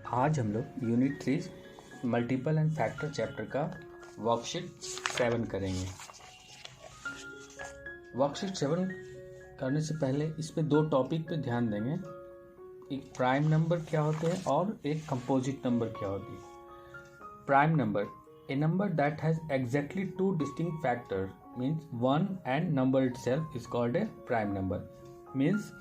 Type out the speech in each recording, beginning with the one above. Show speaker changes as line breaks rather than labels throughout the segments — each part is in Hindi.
आज हम लोग unit 3 multiple and factor chapter का वर्कशीट 7 करेंगे। वर्कशीट 7 करने से पहले इस पे दो टॉपिक पे ध्यान देंगे। एक प्राइम नंबर क्या होते हैं और एक कंपोजिट नंबर क्या होती है। Prime number, A number that has exactly two distinct factor means 1 and number itself is called a prime number. Means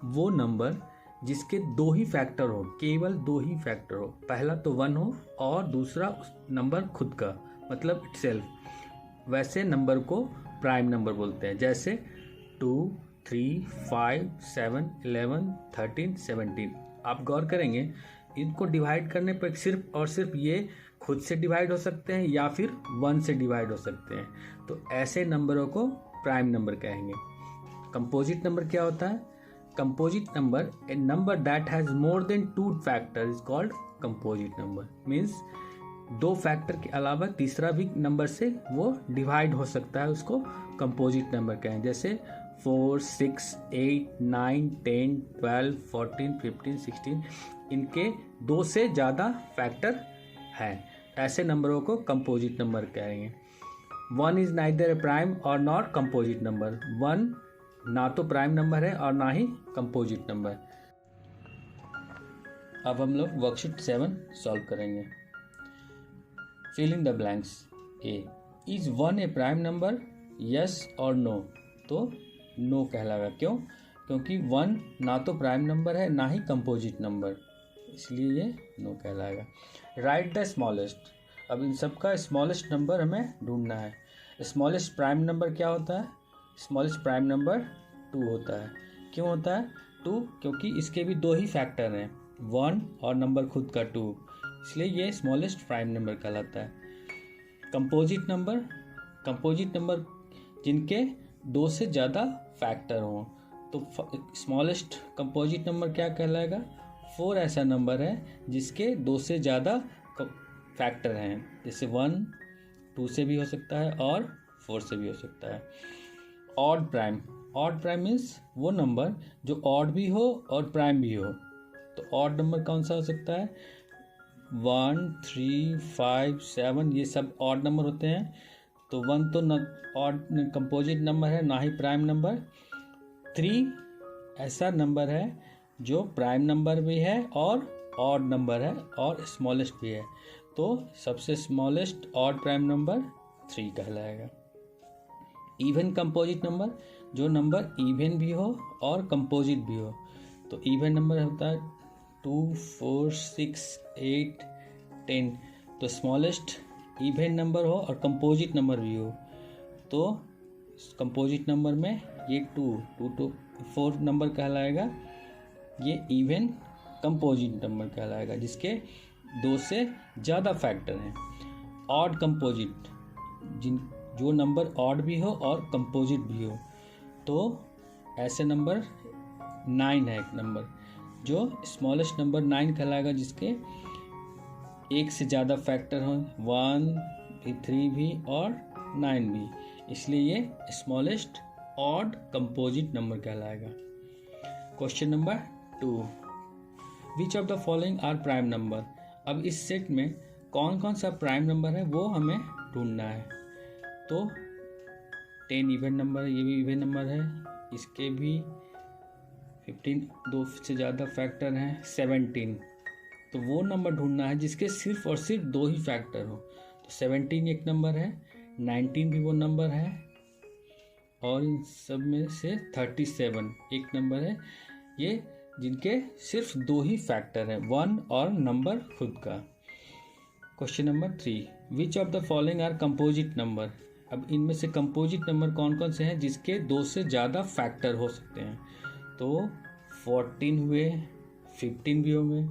वो नंबर जिसके दो ही फैक्टर हो, केवल दो ही फैक्टर हो, पहला तो 1 हो और दूसरा नंबर खुद का मतलब इटसेल्फ, वैसे नंबर को प्राइम नंबर बोलते हैं। जैसे 2, 3, 5, 7, 11, 13, 17। आप गौर करेंगे इनको डिवाइड करने पर सिर्फ और सिर्फ ये खुद से डिवाइड हो सकते हैं या फिर 1 से डिवाइड हो सकते हैं, तो ऐसे नंबरों को प्राइम नंबर कहेंगे। कंपोजिट नंबर क्या होता है? Composite number, A number that has more than 2 factor is called composite number. Means 2 factor के अलावा तीसरा भी नंबर से वो डिवाइड हो सकता है, उसको कंपोजिट नंबर कहें। जैसे 4, 6, 8, 9, 10, 12, 14, 15, 16 इनके 2 से ज़्यादा फैक्टर हैं, ऐसे नंबरों को कंपोजिट नंबर कहेंगे। 1 इज नाइदर ए प्राइम और नॉट कंपोजिट नंबर। 1 ना तो प्राइम नंबर है और ना ही कंपोजिट नंबर। अब हम लोग वर्कशीट 7 सॉल्व करेंगे। Fill in the blanks. A, is 1 a prime number, yes और नो? तो नो कहलाएगा। क्यों? क्योंकि 1 ना तो प्राइम नंबर है ना ही कंपोजिट नंबर, इसलिए ये नो कहलाएगा। Right the smallest. अब इन सब का स्मॉलेस्ट नंबर हमें ढूंढना है। स्मॉलेस्ट प्राइम नंबर क्या होता है? स्मॉलेस्ट प्राइम नंबर 2 होता है। क्यों होता है 2? क्योंकि इसके भी 2 ही फैक्टर हैं, 1 और नंबर खुद का 2, इसलिए ये स्मॉलेस्ट प्राइम नंबर कहलाता है। कंपोजिट नंबर, कंपोजिट नंबर जिनके 2 से ज़्यादा फैक्टर हों, तो स्मॉलेस्ट कंपोजिट नंबर क्या कहलाएगा? 4 ऐसा नंबर है जिसके 2 से ज़्यादा फैक्टर हैं, जैसे 1 2 से भी हो सकता है और 4 से भी हो सकता है। Odd prime, odd prime means वो नंबर जो ऑड भी हो और प्राइम भी हो। तो ऑड नंबर कौन सा हो सकता है? 1, 3, 5, 7 ये सब ऑड नंबर होते हैं। तो 1 तो न ऑड कंपोजिट नंबर है ना ही प्राइम नंबर। 3 ऐसा नंबर है जो प्राइम नंबर भी है और ऑड नंबर है और स्मॉलेस्ट भी है, तो सबसे स्मॉलेस्ट ऑड प्राइम नंबर 3 कहलाएगा। इवन कंपोजिट नंबर, जो नंबर इवन भी हो और कंपोजिट भी हो। तो इवन नंबर होता है 2, 4, 6, 8, 10। तो स्मॉलेस्ट इवन नंबर हो और कंपोजिट नंबर भी हो, तो कंपोजिट नंबर में ये 2 to 4 नंबर कहलाएगा। ये इवन कंपोजिट नंबर कहलाएगा जिसके 2 से ज़्यादा फैक्टर हैं। ऑड कंपोजिट, जो नंबर ऑड भी हो और कंपोजिट भी हो, तो ऐसे नंबर 9 है एक नंबर, जो स्मॉलेस्ट नंबर 9 कहलाएगा जिसके 1 से ज़्यादा फैक्टर हो, 1 भी, 3 भी और 9 भी, इसलिए ये स्मॉलेस्ट ऑड कंपोजिट नंबर कहलाएगा। Question number 2, which of the following are prime number. अब इस सेट में कौन कौन सा प्राइम नंबर है वो हमें ढूंढना है। तो 10 इवन नंबर है, ये भी इवन नंबर है, इसके भी 15 2 से ज़्यादा फैक्टर हैं, 17। तो वो नंबर ढूंढना है जिसके सिर्फ और सिर्फ 2 ही फैक्टर हो। तो 17 एक नंबर है, 19 भी वो नंबर है, और इन सब में से 37 एक नंबर है, ये जिनके सिर्फ 2 ही फैक्टर है, 1 और नंबर खुद का। Question number 3, which of the following are composite number. अब इनमें से कंपोजिट नंबर कौन कौन से हैं जिसके 2 से ज़्यादा फैक्टर हो सकते हैं। तो 14 हुए, 15 भी होंगे,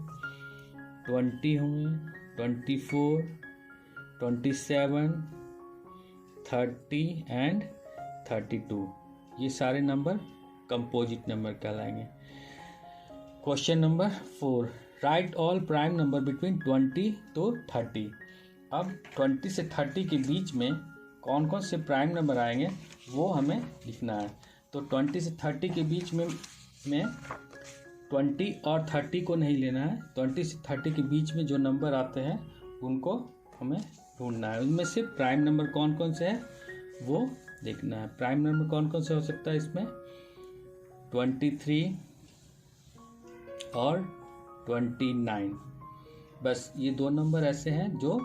20 होंगे, 24, 27, 30 एंड 32। ये सारे नंबर कंपोजिट नंबर कहलाएंगे। Question number 4, right all prime number between 20 to 30। अब 20 से 30 के बीच में कौन कौन से प्राइम नंबर आएंगे वो हमें लिखना है। तो 20 से 30 के बीच में 20 और 30 को नहीं लेना है, 20 से 30 के बीच में जो नंबर आते हैं उनको हमें ढूंढना है। उनमें से प्राइम नंबर कौन कौन से हैं वो देखना है। प्राइम नंबर कौन कौन से हो सकता है इसमें, 23 और 29। बस ये दो नंबर ऐसे हैं जो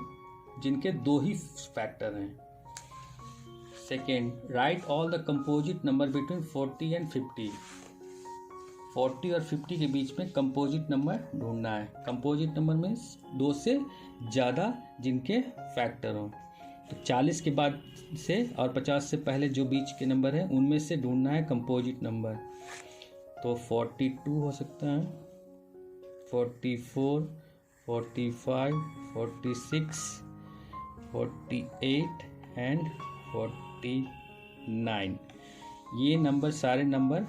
जिनके दो ही फैक्टर हैं। Second, right all the composite number between 40 and 50। 40 और 50 के बीच में कंपोजिट नंबर ढूंढना है। कंपोजिट नंबर में दो से ज़्यादा जिनके फैक्टर हों। तो 40 के बाद से और 50 से पहले जो बीच के नंबर हैं उनमें से ढूंढना है कंपोजिट नंबर। तो 42 हो सकता है, 44, 45, 46, 48 एंड 49। ये नंबर सारे नंबर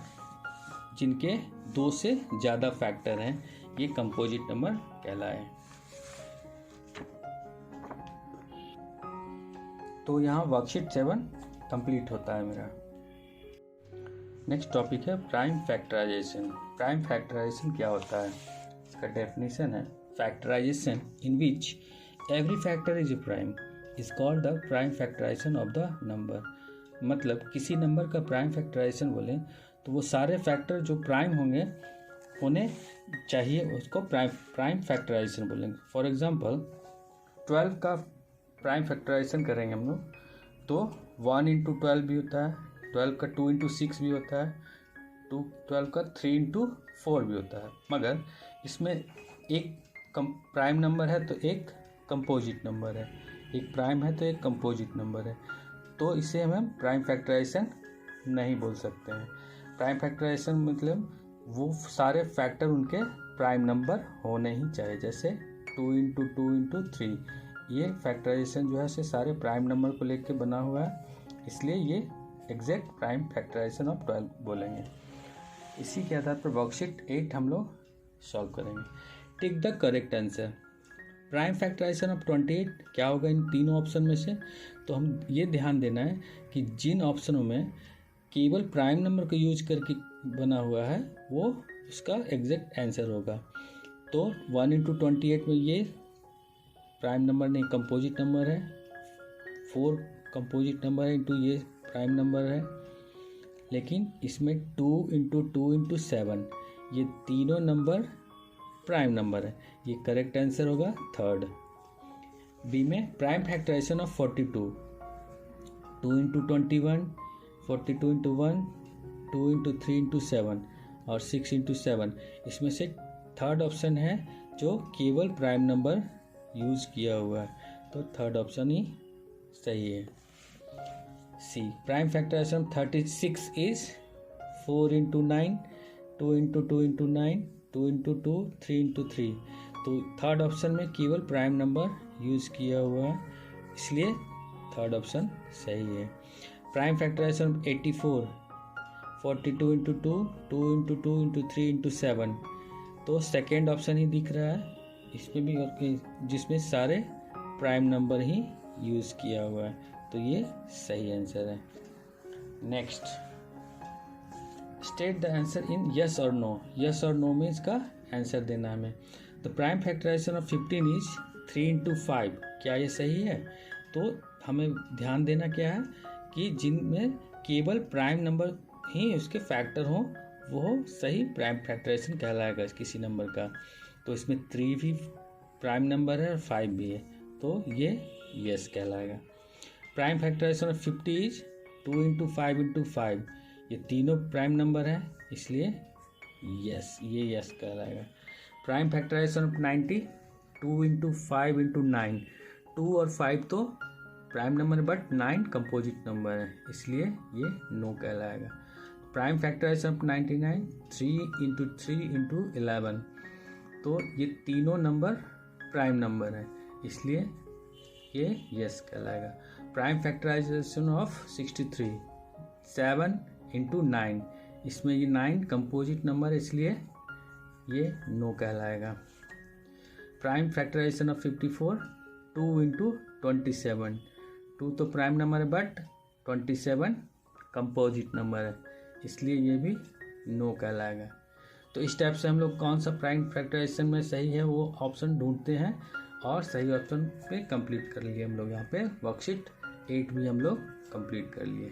जिनके दो से ज़्यादा फैक्टर हैं ये कंपोजिट नंबर कहलाए। तो यहाँ वर्कशीट 7 कंप्लीट होता है मेरा। नेक्स्ट टॉपिक है प्राइम फैक्टराइजेशन। प्राइम फैक्टराइजेशन क्या होता है, इसका डेफिनेशन है, factorisation in which every factor is a prime is called the prime factorisation of the number. मतलब किसी नंबर का प्राइम फैक्टराइजेशन बोले तो वो सारे फैक्टर जो प्राइम होंगे होने चाहिए उसको प्राइम फैक्टराइजेशन बोलेंगे। फॉर एग्जांपल 12 का प्राइम फैक्टराइजेशन करेंगे हम लोग तो 1 इंटू 12 भी होता है, 12 का 2 इंटू 6 भी होता है, 12 का 3 इंटू 4 भी होता है। मगर इसमें एक प्राइम नंबर है तो एक कंपोजिट नंबर है, एक प्राइम है तो एक कंपोजिट नंबर है, तो इसे हम प्राइम फैक्टराइजेशन नहीं बोल सकते हैं। प्राइम फैक्टराइजेशन मतलब वो सारे फैक्टर उनके प्राइम नंबर होने ही चाहिए। जैसे 2 इंटू 2 इंटू 3, ये फैक्टराइजेशन जो है से सारे प्राइम नंबर को लेकर बना हुआ है, इसलिए ये एग्जैक्ट प्राइम फैक्टराइजेशन ऑफ 12 बोलेंगे। इसी के आधार पर वर्कशीट 8 हम लोग सॉल्व करेंगे। Tick the correct answer. Prime factorisation of 28 क्या होगा इन तीनों ऑप्शन में से, तो हम ये ध्यान देना है कि जिन ऑप्शनों में केवल प्राइम नंबर को यूज करके बना हुआ है वो उसका एग्जैक्ट आंसर होगा। तो 1 इंटू 28 में ये प्राइम नंबर नहीं कंपोजिट नंबर है, 4 कंपोजिट नंबर है इंटू ये प्राइम नंबर है, लेकिन इसमें 2 इंटू 2 इंटू 7 ये तीनों नंबर प्राइम नंबर है, ये करेक्ट आंसर होगा थर्ड। बी में prime factorisation of 42, 2 into 21, 42 into 1, 2 into 3 into 7 और 6 इंटू 7, इसमें से थर्ड ऑप्शन है जो केवल प्राइम नंबर यूज किया हुआ है, तो थर्ड ऑप्शन ही सही है। C prime factorisation 36 is 4 into 9, 2 into 2 into 9, 2 into 2, 3 into 3, तो थर्ड ऑप्शन में केवल प्राइम नंबर यूज किया हुआ है, इसलिए थर्ड ऑप्शन सही है। Prime factorisation 84, 42 into 2, 2 into 2 into 3 into 7, तो सेकेंड ऑप्शन ही दिख रहा है इसमें भी, और जिसमें सारे प्राइम नंबर ही यूज़ किया हुआ है, तो ये सही आंसर है। Next, state the answer in yes और नो। यस और नो में इसका आंसर देना हमें। The prime factorisation of 15 is 3 into 5, क्या ये सही है? तो हमें ध्यान देना क्या है कि जिनमें केवल प्राइम नंबर ही उसके फैक्टर हों वो सही प्राइम फैक्टराइजेशन कहलाएगा किसी नंबर का। तो इसमें 3 भी प्राइम नंबर है और 5 भी है, तो ये यस कहलाएगा। Prime factorisation of 50 is 2 into 5 into 5, ये तीनों प्राइम नंबर है, इसलिए यस, ये यस कहलाएगा। Prime factorisation of 90, 2 into 5 into 9, 2 और 5 तो प्राइम नंबर है बट 9 कंपोजिट नंबर है, इसलिए ये नो कहलाएगा। Prime factorisation of 99, 3 into 3 into 11, तो ये तीनों नंबर प्राइम नंबर है, इसलिए ये यस कहलाएगा। प्राइम फैक्टराइजेशन ऑफ 63, 7 इंटू 9, इसमें ये 9 कंपोजिट नंबर है, इसलिए ये नो कहलाएगा। प्राइम फैक्टराइजेशन ऑफ 54, 2 इंटू 27, 2 तो प्राइम नंबर है बट 27 कंपोजिट नंबर है, इसलिए ये भी नो कहलाएगा। तो तो इस टाइप से हम लोग कौन सा प्राइम फैक्टराइजेशन में सही है वो ऑप्शन ढूंढते हैं और सही ऑप्शन पे कंप्लीट कर लिए हम लोग। यहाँ पे वर्कशीट 8 भी हम लोग कंप्लीट कर लिए।